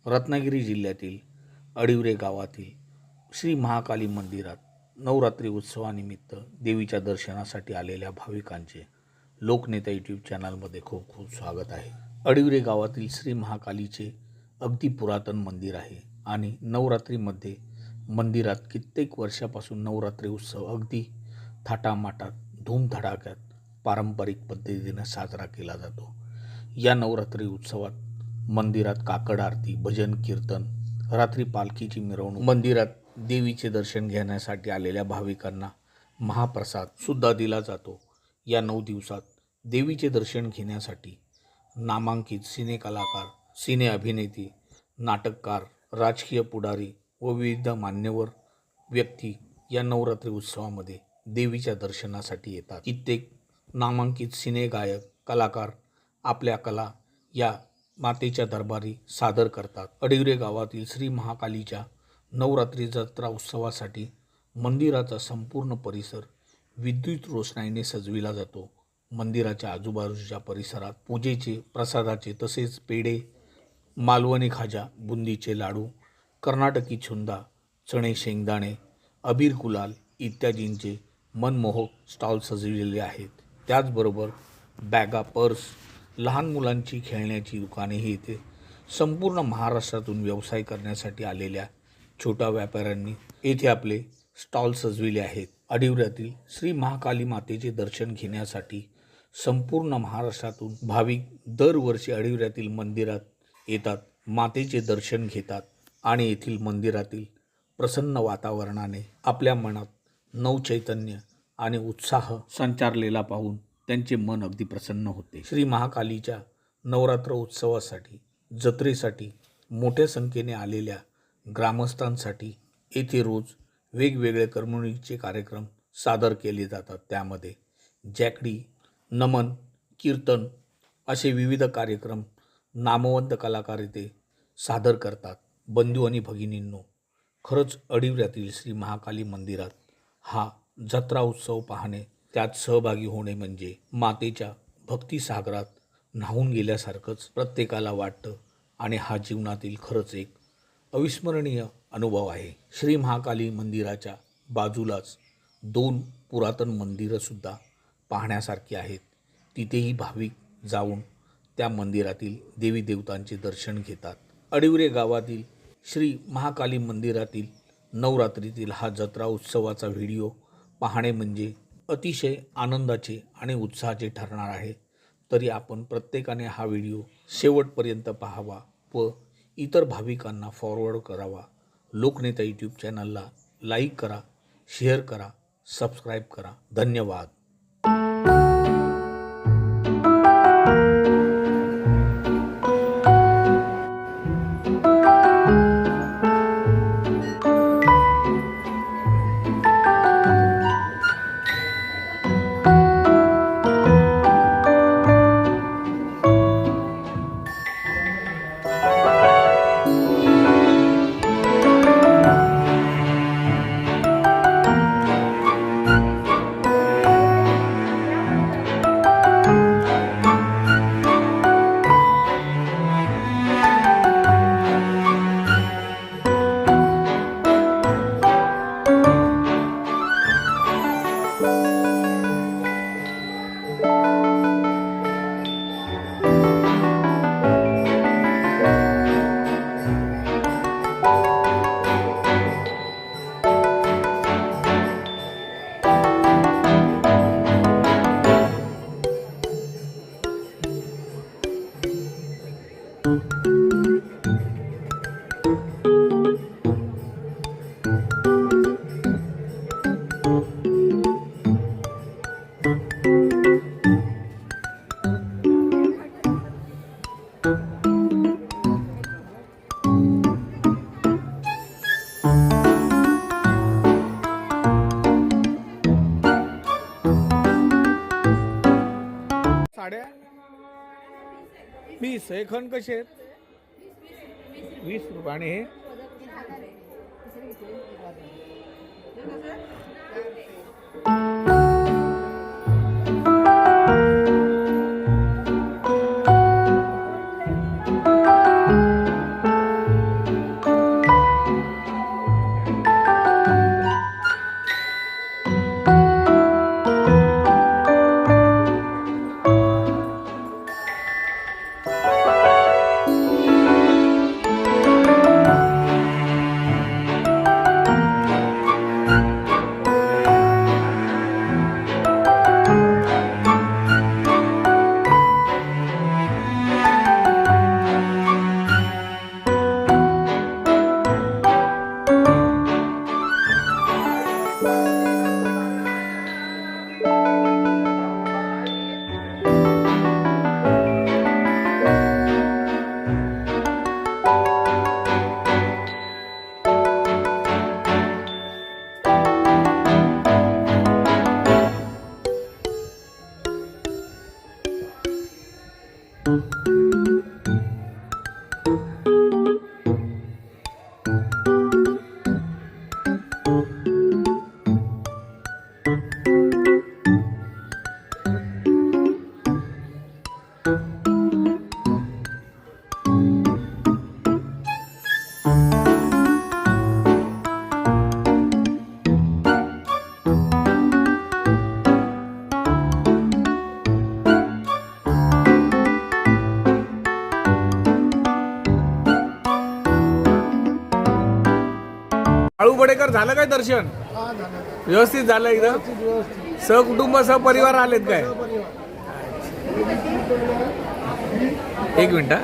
रत्नागिरी जिल्ह्यातील अडिवरे गावातील श्री महाकाली मंदिरात नवरात्री उत्सवानिमित्त देवीच्या दर्शनासाठी आलेल्या भाविकांचे लोकनेता यूट्यूब चॅनलमध्ये खूप खूप स्वागत आहे। अडिवरे गावातील श्री महाकालीचे अगदी पुरातन मंदिर आहे आणि नवरात्रीमध्ये मंदिरात कित्येक वर्षापासून नवरात्री उत्सव अगदी थाटामाटात धूमधडाक्यात पारंपरिक पद्धतीने साजरा केला जातो। या नवरात्री उत्सवात मंदिरात काकड आरती, भजन कीर्तन, रात्री पालखीची मिरवणूक, मंदिरात देवीचे दर्शन घेण्यासाठी आलेल्या भाविकांना महाप्रसाद सुद्धा दिला जातो। या 9 दिवसात देवीचे दर्शन घेण्यासाठी नामांकित सिने कलाकार, सिने अभिनेते, नाटककार, राजकीय पुढारी व विविध मान्यवर व्यक्ती या नवरात्री उत्सवामध्ये देवीच्या दर्शनासाठी येतात। कित्येक नामांकित सिने गायक, कलाकार आपल्या कला या मातेच्या दरबारी सादर करतात। अडिवरे गावातील श्री महाकालीच्या नवरात्री जत्रा उत्सवासाठी मंदिराचा संपूर्ण परिसर विद्युत रोषणाईने सजविला जातो। मंदिराच्या आजूबाजूच्या परिसरात पूजेचे, प्रसादाचे तसेच पेढे, मालवणी खाजा, बुंदीचे लाडू, कर्नाटकी छुंदा, चणे शेंगदाणे, अबीर गुलाल इत्यादींचे मनमोहक स्टॉल सजविलेले आहेत। त्याचबरोबर बॅगा, पर्स, लहान मुलांची खेळण्याची दुकानेही इथे संपूर्ण महाराष्ट्रातून व्यवसाय करण्यासाठी आलेल्या छोट्या व्यापाऱ्यांनी येथे आपले स्टॉल सजविले आहेत। अडिवऱ्यातील श्री महाकाली मातेचे दर्शन घेण्यासाठी संपूर्ण महाराष्ट्रातून भाविक दरवर्षी अडिवऱ्यातील मंदिरात येतात, मातेचे दर्शन घेतात आणि येथील मंदिरातील प्रसन्न वातावरणाने आपल्या मनात नवचैतन्य आणि उत्साह संचारलेला पाहून त्यांचे मन अगदी प्रसन्न होते। श्री महाकालीच्या नवरात्र उत्सवासाठी, जत्रेसाठी मोठ्या संख्येने आलेल्या ग्रामस्थांसाठी येथे रोज वेगवेगळे करमणुकीचे कार्यक्रम सादर केले जातात। त्यामध्ये जॅकडी, नमन, कीर्तन असे विविध कार्यक्रम नामवंत कलाकार येथे सादर करतात। बंधू आणि भगिनींनो, खरंच अडिवऱ्यातील श्री महाकाली मंदिरात हा जत्रा उत्सव पाहणे, त्यात सहभागी होणे म्हणजे मातेच्या भक्तिसागरात न्हावून गेल्यासारखंच प्रत्येकाला वाटतं आणि हा जीवनातील खरंच एक अविस्मरणीय अनुभव आहे। श्री महाकाली मंदिराच्या बाजूलाच 2 पुरातन मंदिरंसुद्धा पाहण्यासारखी आहेत। तिथेही भाविक जाऊन त्या मंदिरातील देवी देवतांचे दर्शन घेतात। अडिवरे गावातील श्री महाकाली मंदिरातील नवरात्रीतील हा जत्रा उत्सवाचा व्हिडिओ पाहणे म्हणजे अतिशय आनंदाचे आणि उत्साहाचे ठरणार आहे। तरी आपण प्रत्येकाने हा व्हिडिओ शेवटपर्यंत पाहावा व इतर भाविकांना फॉरवर्ड करावा। लोकनेता यूट्यूब चॅनलला लाईक करा, शेअर करा, सबस्क्राईब करा। धन्यवाद। साड्या 20 हे खण कसे आहेत? 20 रुपये आणि हे आळूबडेकर झालं काय दर्शन? व्यवस्थित झालं एकदम? सहकुटुंब सहपरिवार आलेत काय? एक मिनिट हा.